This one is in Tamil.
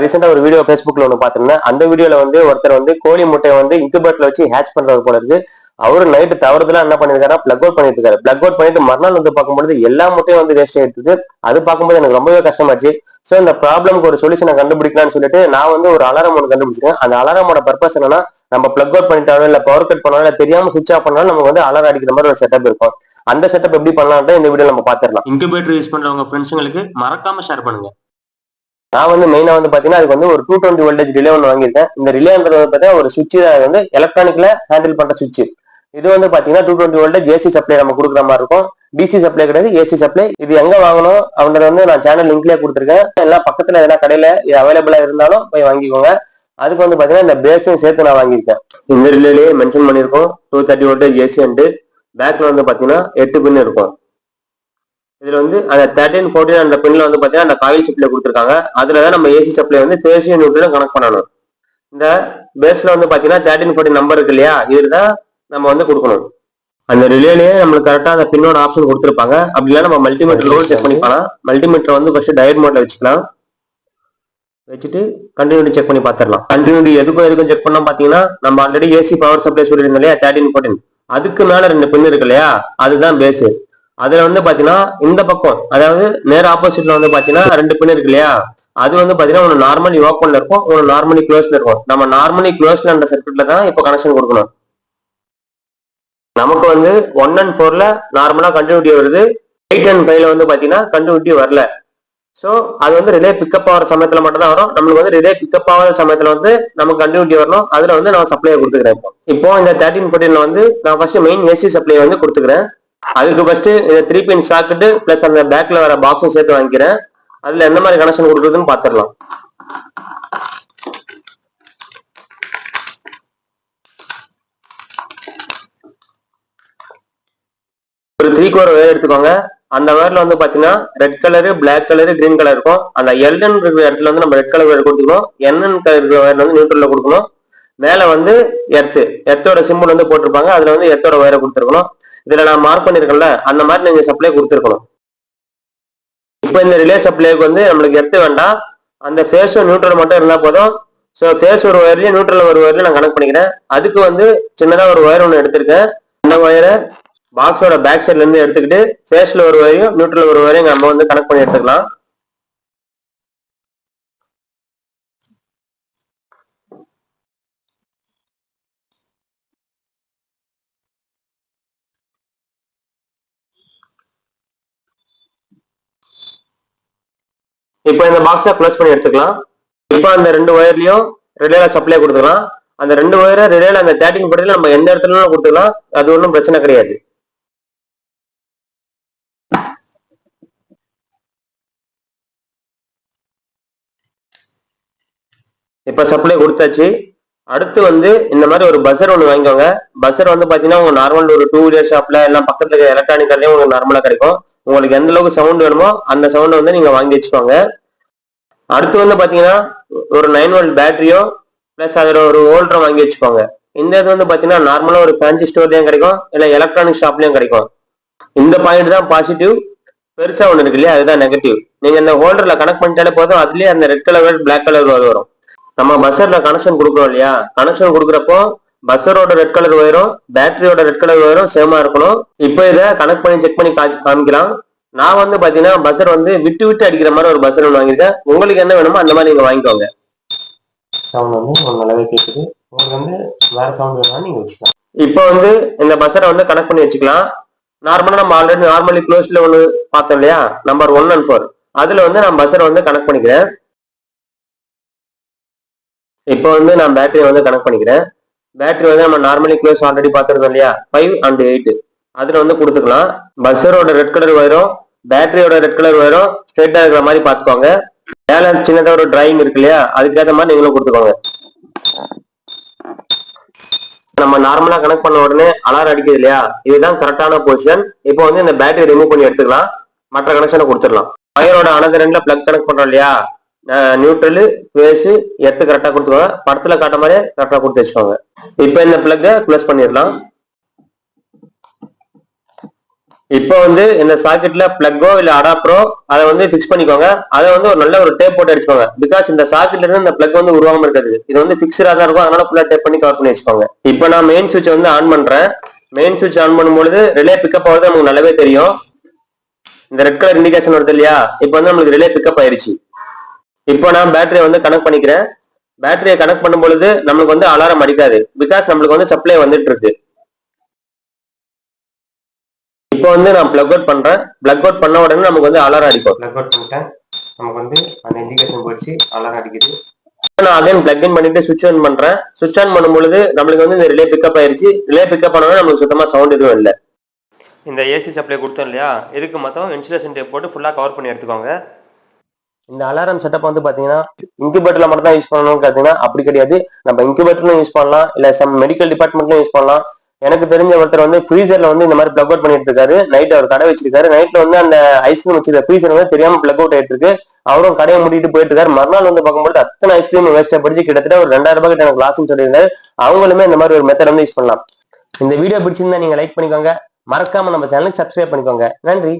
ரீசெண்டா ஒரு வீடியோ Facebookல ஒன்று பார்த்திருந்தேன். அந்த வீடியோல வந்து ஒருத்தர் வந்து கோழி முட்டையை வந்து இன்குபேட்டர்ல வச்சு ஹேட்ச் பண்றது போல இருக்கு. அவரு நைட்டு தவறுதலா என்ன பண்ணிருக்காரு, பிளக் அவுட் பண்ணிட்டு இருக்காரு. பிளக் அவுட் பண்ணிட்டு மறுநாள் வந்து பார்க்கும்போது எல்லா முட்டையும் வந்து வேஸ்ட் ஆயிட்டு. அது பார்க்கும்போது எனக்கு ரொம்பவே கஷ்டமாச்சு. ஸோ இந்த ப்ராப்ளம்க்கு ஒரு சொல்யூஷனை கண்டுபிடிக்கலாம்னு சொல்லிட்டு நான் வந்து ஒரு அலாரம் ஒன்று கண்டுபிடிச்சிருக்கேன். அந்த அலாரமோட பர்பஸ் என்னன்னா, நம்ம பிளக் அவுட் பண்ணிட்டாலும் இல்ல பவர் கட் பண்ணாலும் இல்ல தெரியாம சுவிட்ச் ஆஃப் பண்ணாலும் நமக்கு வந்து அலாரம் அடிக்கிற மாதிரி ஒரு செட்டப் இருக்கும். அந்த செட்டப் எப்படி பண்ணலாம்னு இந்த வீடியோ நம்ம பார்த்துடலாம். இன்குபேட்டர் யூஸ் பண்றவங்க ஃப்ரெண்ட்ஸுங்களுக்கு மறக்காம ஷேர் பண்ணுங்க. நான் வந்து மெயினா வந்து பாத்தீங்கன்னா அதுக்கு வந்து ஒரு 220 வோல்டேஜ் ரிலே ஒன்று வாங்கியிருக்கேன். இந்த ரிலேன்றது பார்த்தீங்கன்னா ஒரு சுவிட்ச் வந்து எலக்ட்ரானிக்ல ஹேண்டில் பண்ற சுவிட்ச். இது வந்து பாத்தீங்கன்னா 220 வோல்டேஜ் ஏசி சப்ளை நம்ம கொடுக்குற மாதிரி இருக்கும். டிசி சப்ளை கிடையாது, ஏசி சப்ளை. இது எங்க வாங்கணும் அப்படின்றத வந்து நான் சேனல் லிங்க்லயே கொடுத்துருக்கேன். எல்லாம் பக்கத்துல எதனா கடையில இது அவைலபிளா இருந்தாலும் போய் வாங்கிக்கோங்க. அதுக்கு வந்து பாத்தீங்கன்னா இந்த பேஸும் சேர்த்து நான் வாங்கியிருக்கேன். இந்த ரிலேலயே மென்ஷன் பண்ணியிருக்கோம் 230 வோல்டேஜ் ஏசி அண்டு பேக்ல வந்து பாத்தீங்கன்னா 8 பின் இருக்கும். இதுல வந்து அந்த 13, 14 அந்த பின்ல வந்து பாத்தீங்கன்னா அந்த காயில் சப்ளை கொடுத்துருக்காங்க. அதுலதான் நம்ம ஏசி சப்ளை வந்து பேசிய நியூட்ரலும் கனெக்ட் பண்ணணும். இந்த பேஸ்ல வந்து பாத்தீங்கன்னா 13, 14 நம்பர் இருக்கு இல்லையா, இதுதான் நம்ம வந்து கொடுக்கணும். அந்த ரிலேலயே நம்மளுக்கு கரெக்டா அந்த பின்னோட ஆப்ஷன் கொடுத்துருப்பாங்க. அப்படி இல்ல நம்ம மல்டிமீட்டர் ரோல் செக் பண்ணிக்கலாம். மல்டிமீட்டர் வந்து ஃபர்ஸ்ட் டயட் மோட்ல வச்சுக்கலாம். வச்சுட்டு கண்டினியூட்டி செக் பண்ணி பார்த்துடலாம். கண்டினியூட்டி எதுக்கும் செக் பண்ணோம் பாத்தீங்கன்னா, நம்ம ஆல்ரெடி ஏசி பவர் சப்ளை சொல்லியிருந்தோம் இல்லையா 13, 14, அதுக்கு மேல 2 பின் இருக்கு இல்லையா, அதுதான் பேஸ். அதுல வந்து பாத்தீங்கன்னா இந்த பக்கம், அதாவது நேர் ஆப்போசிட்ல வந்து பாத்தீங்கன்னா 2 பின் இருக்கு இல்லையா, அது வந்து பாத்தீங்கன்னா ஒன்னு நார்மலி ஓப்பன்ல இருக்கும், ஒன்னு நார்மலி க்ளோஸ்ல இருக்கும். நம்ம நார்மலி க்ளோஸ்ல அந்த சர்க்யூட்ல தான் இப்போ கனெக்ஷன் கொடுக்கணும். நமக்கு வந்து 1 and 4ல நார்மலா கண்டினியூட்டி வருது. 8 and 5ல வந்து பாத்தீங்கன்னா கண்டினியூட்டி வரல. ஸோ அது வந்து ரிலே பிக்கப் ஆகிற சமயத்துல மட்டும் தான் வரும். நம்மளுக்கு வந்து ரிலே பிக்கப் ஆகிற சமயத்துல வந்து நமக்கு கண்டினியூட்டி வரணும். அதுல வந்து நான் சப்ளையை கொடுத்துக்கிறேன். இப்போ இந்த 13, 14ல வந்து நான் ஃபர்ஸ்ட் மெயின் ஏசி சப்ளை வந்து கொடுத்துக்கிறேன். அதுக்கு ஃபர்ஸ்ட் இந்த 3 பின் சாக்கெட்டு பிளஸ் அந்த பேக்ல வர பாக்ஸும் சேர்த்து வாங்கிக்கிறேன். அதுல எந்த மாதிரி கனெக்ஷன் கொடுக்குறதுன்னு பாத்துடலாம். ஒரு 3 கோர் ஒயர் எடுத்துக்கோங்க. அந்த ஒயர்ல வந்து பாத்தீங்கன்னா red colour, black colour, green colour இருக்கும். அந்த எல்என் இருக்கிற இடத்துல வந்து நம்ம ரெட் கலர் ஒயர் கொடுத்துக்கணும். என்என் இருக்கிற ஒயர்ல வந்து நியூட்ரல்ல கொடுக்கணும். மேல வந்து எர்த்தோட சிம்பிள் வந்து போட்டிருப்பாங்க. அதுல வந்து எர்த்தோட ஒயரை கொடுத்துருக்கணும். இதுல நான் மார்க் பண்ணிருக்கேன்ல, அந்த மாதிரி நீங்க சப்ளை கொடுத்துருக்கணும். இப்போ இந்த ரிலே சப்ளைக்கு வந்து நம்மளுக்கு எர்த்து வேண்டாம், அந்த ஃபேஸும் நியூட்ரல் மட்டும் இருந்தா போதும். ஸோ ஃபேஸ் ஒரு ஒயர்லயும் நியூட்ரல் ஒரு ஒயர்லயும் நான் கனெக்ட் பண்ணிக்கிறேன். அதுக்கு வந்து சின்னதா ஒரு ஒயர் ஒன்று எடுத்திருக்கேன். அந்த ஒயரை பாக்ஸோட பேக் சைட்ல இருந்து எடுத்துக்கிட்டு ஃபேஸ்ல ஒரு வரையும் நியூட்ரல் ஒரு வரையும் நம்ம வந்து கனெக்ட் பண்ணி எடுத்துக்கலாம். இப்போ இந்த பாக்ஸை க்ளோஸ் பண்ணி எடுத்துக்கலாம். இப்போ அந்த 2 ஒயர்லயும் ரிலேல சப்ளை கொடுத்துக்கலாம். அந்த 2 ஒயரை ரிலேல அந்த 13 பட்டியல நம்ம எந்த இடத்துல கொடுத்துக்கலாம், அது ஒன்றும் பிரச்சனை கிடையாது. இப்ப சப்ளை கொடுத்தாச்சு. அடுத்து வந்து இந்த மாதிரி ஒரு பஸ்ஸர் ஒன்று வாங்கிக்கோங்க. பஸ்ஸர் வந்து பாத்தீங்கன்னா உங்க நார்மல் ஒரு 2 வீலர் ஷாப்ல எல்லாம் பக்கத்துல இருக்க எலக்ட்ரானிக் கடையிலும் உங்களுக்கு நார்மலா கிடைக்கும். உங்களுக்கு எந்த அளவுக்கு சவுண்ட் வேணுமோ அந்த சவுண்ட் வந்து நீங்க வாங்கி வச்சுக்கோங்க. அடுத்து வந்து பாத்தீங்கன்னா ஒரு 9 வோல்ட் பேட்டரியோ பிளஸ் அதுல ஒரு வோல்டரும் வாங்கி வச்சுக்கோங்க. இந்த இது வந்து பாத்தீங்கன்னா நார்மலா ஒரு ஃபேன்சி ஸ்டோர்லயும் கிடைக்கும், இல்ல எலக்ட்ரானிக் ஷாப்லயும் கிடைக்கும். இந்த பாயிண்ட் தான் பாசிட்டிவ். பெருசா ஒண்ணு இருக்கு இல்லையா, அதுதான் நெகட்டிவ். நீங்க இந்த ஹோல்டர்ல கனெக்ட் பண்ணிட்டாலே போதும், அதுலயே அந்த ரெட் கலர் பிளாக் கலர் வரும். நம்ம பஸ்ஸர்ல கனெக்ஷன் கொடுக்குறோம் இல்லையா, கனெக்ஷன் கொடுக்குறப்போ பஸ்ஸரோட ரெட் கலர் ஒயரும் பேட்டரியோட ரெட் கலர் ஒயரும் சேமா இருக்கணும். இப்போ இதை கனெக்ட் பண்ணி செக் பண்ணி காமிக்கலாம். நான் வந்து பாத்தீங்கன்னா பஸ்ஸர் வந்து விட்டு விட்டு அடிக்கிற மாதிரி ஒரு பஸ்ஸர் ஒன்று வாங்கியிருக்கேன். உங்களுக்கு என்ன வேணுமோ அந்த மாதிரி நீங்க வாங்கிக்கோங்க. சவுண்ட் வந்து உங்களுக்கு நல்லாவே கேட்குது. உங்களுக்கு வந்து வேற சவுண்ட் வேணாலும் நீங்க வச்சுக்கலாம். இப்போ வந்து இந்த பஸ்ஸரை வந்து கனெக்ட் பண்ணி வச்சுக்கலாம். நார்மலா நம்ம ஆல்ரெடி நார்மலி க்ளோஸ்ல ஒன்று பார்த்தோம் இல்லையா, நம்பர் 1 and 4, அதுல வந்து நான் பஸ்ஸரை வந்து கனெக்ட் பண்ணிக்கிறேன். இப்போ வந்து நான் பேட்டரி வந்து கனெக்ட் பண்ணிக்கிறேன். பேட்டரி வந்து நம்ம நார்மலி க்ளோஸ் ஆல்ரெடி பார்த்துருக்கோம் இல்லையா, 5 and 8, அதுல வந்து கொடுத்துக்கலாம். பஸ்ஸரோட ரெட் கலர் வயரும் பேட்டரியோட ரெட் கலர் வயரும் ஸ்ட்ரெயிட்டா இருக்கிற மாதிரி பார்த்துக்கோங்க. மேல சின்னதா ஒரு டிராயிங் இருக்கு இல்லையா, அதுக்கேற்ற மாதிரி நீங்களும் கொடுத்துக்கோங்க. நம்ம நார்மலா கனெக்ட் பண்ண உடனே அலாரம் அடிக்குது இல்லையா, இதுதான் கரெக்டான பொசிஷன். இப்போ வந்து இந்த பேட்டரி ரிமூவ் பண்ணி எடுத்துக்கலாம், மற்ற கனெக்ஷனை கொடுத்துடலாம். வயரோட அனதர் எண்ட்ல பிளக் கனெக்ட் பண்றோம் இல்லையா, நியூட்ரல் பேஸ் எர்த்து கரெக்டா கொடுத்துக்கோங்க. படத்துல காட்ட மாதிரி கரெக்டா கொடுத்து வச்சுக்கோங்க. இப்போ இந்த பிளக்கை க்ளோஸ் பண்ணிடலாம். இப்போ வந்து இந்த சாக்கெட்ல பிளக்கோ இல்ல அடாப்டரோ அதை வந்து பிக்ஸ் பண்ணிக்கோங்க. அதை வந்து ஒரு நல்ல ஒரு டேப் போட்டு அடிச்சுக்கோங்க. பிகாஸ் இந்த சாக்கெட்ல இருந்து இந்த பிளக் வந்து உருவாம இருக்காது. இது வந்து பிக்ஸ்டா தான் இருக்கும். அதனால ஃபுல்லா டேப் பண்ணி கவர் பண்ணி வச்சுக்கோங்க. இப்போ நான் மெயின் சுவிட்ச் வந்து ஆன் பண்றேன். மெயின் சுவிட்ச் ஆன் பண்ணும்போது ரிலே பிக்கப் ஆகுது நமக்கு நல்லாவே தெரியும். இந்த ரெட் கலர் இண்டிகேஷன் வருது இல்லையா? இப்போ வந்து நம்மளுக்கு ரிலே பிக்கப் ஆயிருச்சு. இப்போ நான் பேட்டரியை வந்து கனெக்ட் பண்ணிக்கிறேன். பேட்டரியை கனெக்ட் பண்ணும் பொழுது நம்மளுக்கு வந்து அலாரம் அடிக்காது. பிகாஸ் நம்மளுக்கு வந்து சப்ளை வந்துட்டு இருக்கு. இப்போ வந்து நான் பிளக் அவுட் பண்றேன். பிளக் அவுட் பண்ண உடனே நமக்கு வந்து அலாரம் அடிக்கும். பிளக் அவுட் பண்ணிட்டேன். நமக்கு வந்து அந்த இண்டிகேஷன் போயிடுச்சு, அலாரம் அடிக்குது. நான் அகைன் பிளக் இன் பண்ணிட்டு சுவிட்ச் ஆன் பண்றேன். சுவிட்ச் ஆன் பண்ணும்பொழுது நம்மளுக்கு வந்து இந்த ரிலே பிக்கப் ஆயிருச்சு. ரிலே பிக்கப் ஆனோட நமக்கு சுத்தமா சவுண்ட் எதுவும் இல்லை. இந்த ஏசி சப்ளை கொடுத்தோம் இல்லையா, இதுக்கு மொத்தம் இன்சுலேஷன் டேப் போட்டு ஃபுல்லா கவர் பண்ணி எடுத்துக்கோங்க. இந்த அலாரம் செட்டப் வந்து பாத்தீங்கன்னா இன்குபேட்டர்ல மட்டும் தான் யூஸ் பண்ணணும்னு பாத்தீங்கன்னா அப்படி கிடையாது. நம்ம இன்குபேட்டர்லும் யூஸ் பண்ணலாம், இல்ல சம் மெடிக்கல் டிபார்ட்மெண்ட்லயும் யூஸ் பண்ணலாம். எனக்கு தெரிஞ்ச ஒருத்தர் வந்து ஃப்ரீசர்ல வந்து இந்த மாதிரி பிளக் அவுட் பண்ணிட்டு இருக்காரு. நைட் அவர் கடை வச்சிருக்காரு. நைட்ல வந்து அந்த ஐஸ்கிரீம் வச்சிருக்க ஃப்ரீசர் வந்து தெரியாம பிளக் அவுட் ஆயிட்டு இருக்கு. அவரும் கடையை மூடிட்டு போயிட்டு இருக்காரு. மறுநாள் வந்து பார்க்கும்போது அத்தனை ஐஸ்கிரீம் வேஸ்டா படிச்சு கிட்டத்தட்ட ஒரு 2000 ரூபாய் கிட்ட எனக்கு லாஸ்ன்னு சொல்லியிருந்தாரு. அவங்களுமே இந்த மாதிரி ஒரு மெத்தட் வந்து யூஸ் பண்ணலாம். இந்த வீடியோ பிடிச்சிருந்தா நீங்க லைக் பண்ணிக்கோங்க. மறக்காம நம்ம சேனலுக்கு சப்ஸ்கிரைப் பண்ணிக்கோங்க. நன்றி.